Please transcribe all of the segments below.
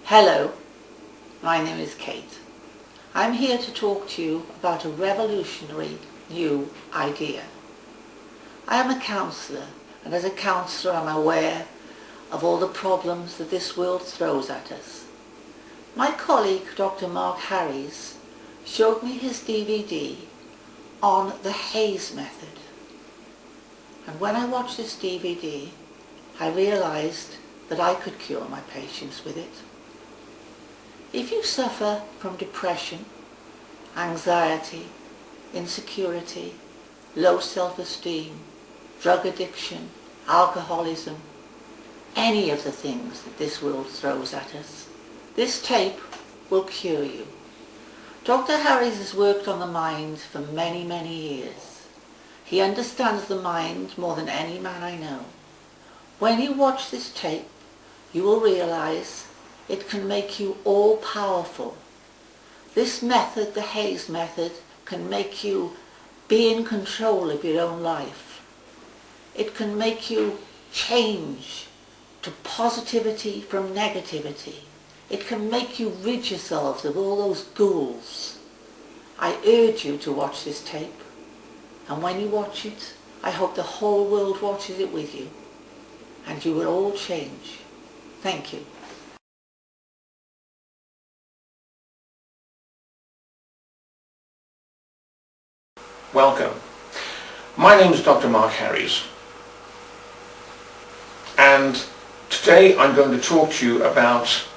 Hello, my name is Kate. I'm here to talk to you about a revolutionary new idea. I am a counsellor, and as a counsellor I'm aware of all the problems that this world throws at us. My colleague Dr. Mark Harries showed me his DVD on the Hays method. And when I watched this DVD, I realised that I could cure my patients with it. If you suffer from depression, anxiety, insecurity, low self-esteem, drug addiction, alcoholism, any of the things that this world throws at us, this tape will cure you. Dr. Harries has worked on the mind for many, many years. He understands the mind more than any man I know. When you watch this tape, you will realise it can make you all-powerful. This method, the Hays method, can make you be in control of your own life. It can make you change to positivity from negativity. It can make you rid yourselves of all those ghouls. I urge you to watch this tape, and when you watch it, I hope the whole world watches it with you, and you will all change. Thank you. Welcome. My name is Dr. Mark Harries, and today I'm going to talk to you about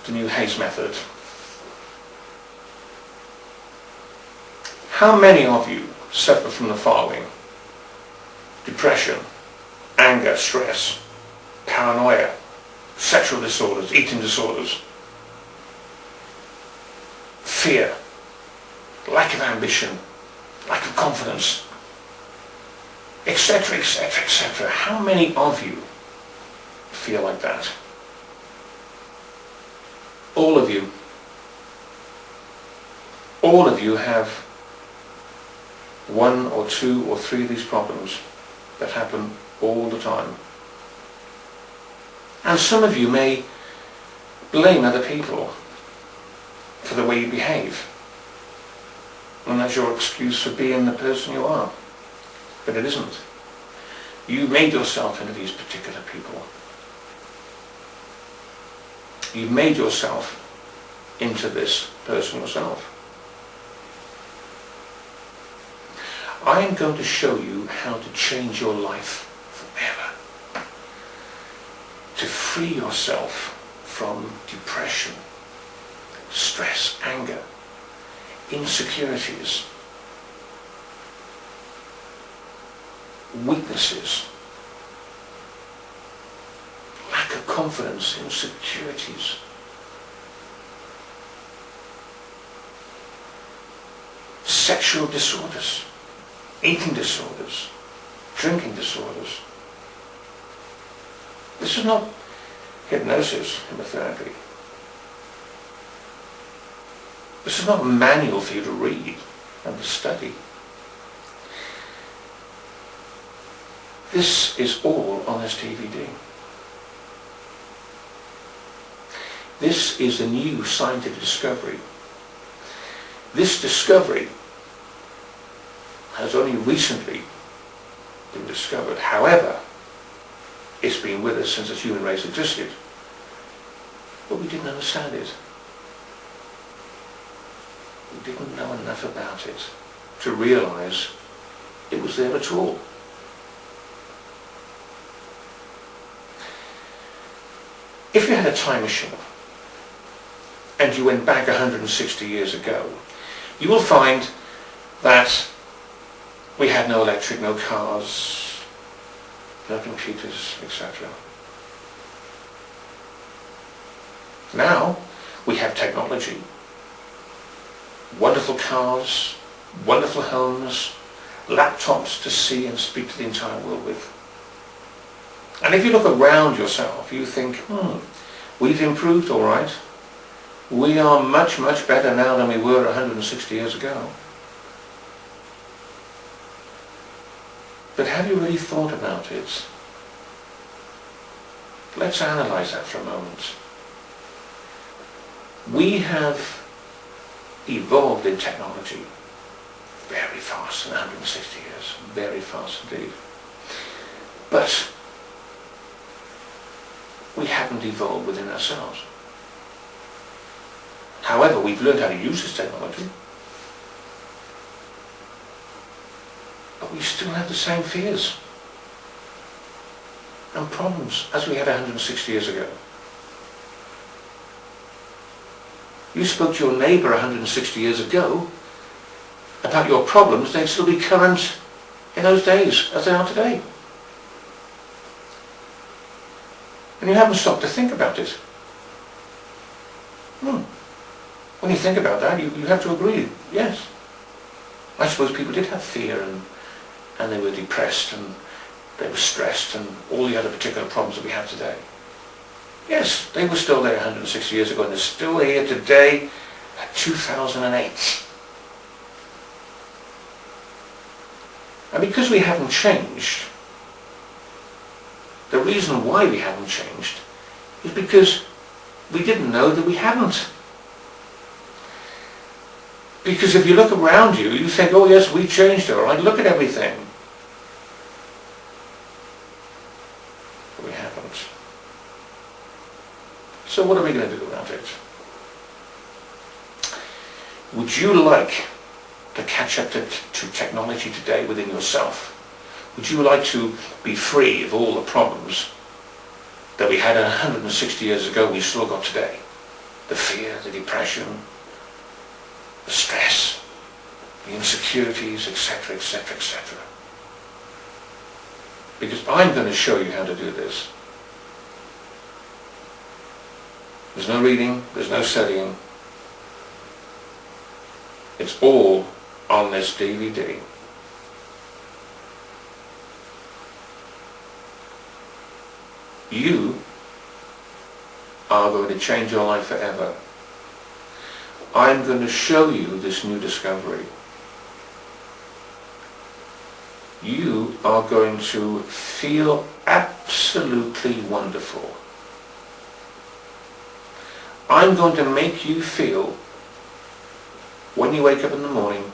the new Hays method. How many of you suffer from the following? Depression, anger, stress, paranoia, sexual disorders, eating disorders, fear, lack of ambition, lack of confidence, etc., etc., etc. How many of you feel like that? All of you. All of you have one or two or three of these problems that happen all the time. And some of you may blame other people for the way you behave. And that's your excuse for being the person you are. But it isn't. You made yourself into these particular people. You've made yourself into this person yourself. I am going to show you how to change your life forever. To free yourself from depression, stress, anger, insecurities, weaknesses, lack of confidence, insecurities, sexual disorders, eating disorders, drinking disorders. This is not hypnosis, hypnotherapy. This is not a manual for you to read and to study. This is all on this DVD. This is a new scientific discovery. This discovery has only recently been discovered. However, it's been with us since the human race existed. But we didn't understand it. We didn't know enough about it to realise it was there at all. If you had a time machine and you went back 160 years ago, you will find that we had no electric, no cars, no computers, etc. Now we have technology, wonderful cars, wonderful homes, laptops to see and speak to the entire world with. And if you look around yourself, you think, we've improved all right. We are much, much better now than we were 160 years ago. But have you really thought about it? Let's analyse that for a moment. We have evolved in technology very fast in 160 years, very fast indeed. But we haven't evolved within ourselves. However, we've learned how to use this technology, but we still have the same fears and problems as we had 160 years ago. You spoke to your neighbour 160 years ago about your problems, they'd still be current in those days as they are today. And you haven't stopped to think about it. When you think about that, you have to agree, yes. I suppose people did have fear and they were depressed and they were stressed and all the other particular problems that we have today. Yes, they were still there 160 years ago and they're still here today at 2008. And because we haven't changed, the reason why we haven't changed is because we didn't know that we hadn't. Because if you look around you, you think, oh yes, we changed, all right, look at everything. But we haven't. So what are we going to do about it? Would you like to catch up to technology today within yourself? Would you like to be free of all the problems that we had 160 years ago we still got today? The fear, the depression, the stress, the insecurities, etc., etc., etc. Because I'm going to show you how to do this. There's no reading, there's no studying. It's all on this DVD. You are going to change your life forever. I'm going to show you this new discovery. You are going to feel absolutely wonderful. I'm going to make you feel, when you wake up in the morning,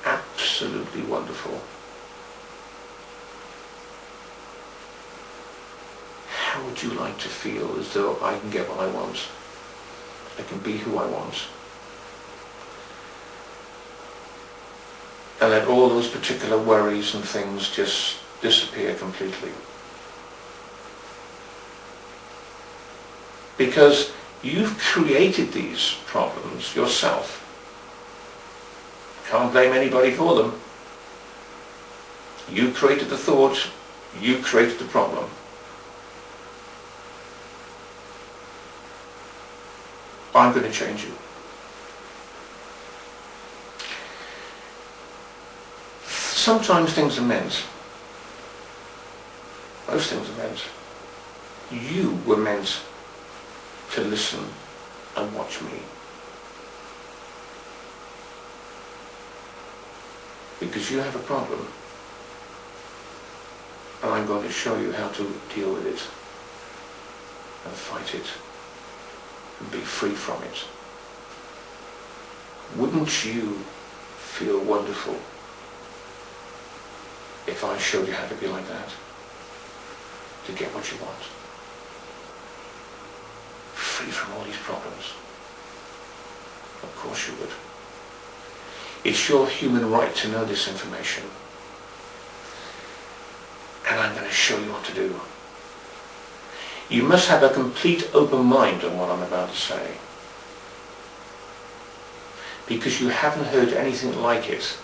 absolutely wonderful. How would you like to feel as though I can get what I want? I can be who I want. And let all those particular worries and things just disappear completely. Because you've created these problems yourself. Can't blame anybody for them. You created the thought, you created the problem. I'm going to change you. Sometimes things are meant. Most things are meant. You were meant to listen and watch me. Because you have a problem. And I'm going to show you how to deal with it and fight it and be free from it. Wouldn't you feel wonderful if I showed you how to be like that? To get what you want. Free from all these problems. Of course you would. It's your human right to know this information. And I'm going to show you what to do. You must have a complete open mind on what I'm about to say. Because you haven't heard anything like it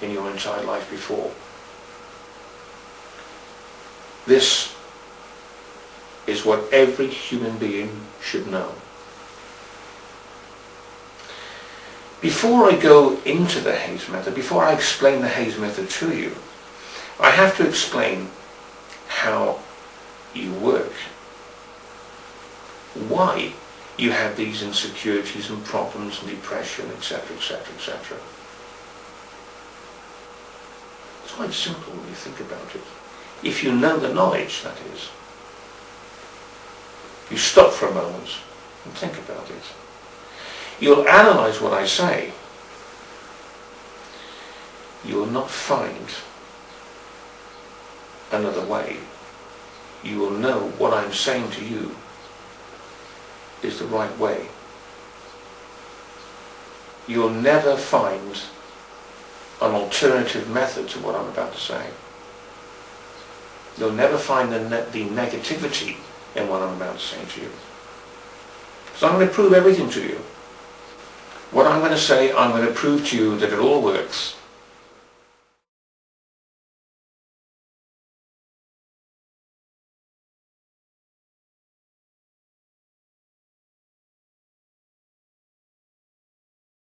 in your entire life before. This is what every human being should know. Before I go into the Hays method, before I explain the Hays method to you, I have to explain how you work. Why you have these insecurities and problems and depression, etc., etc., etc. It's quite simple when you think about it. If you know the knowledge, that is. You stop for a moment and think about it. you'll analyse what I say, you will not find another way. You will know what I'm saying to you is the right way. You'll never find an alternative method to what I'm about to say. You'll never find the negativity in what I'm about to say to you. So I'm going to prove everything to you. What I'm going to say, I'm going to prove to you that it all works.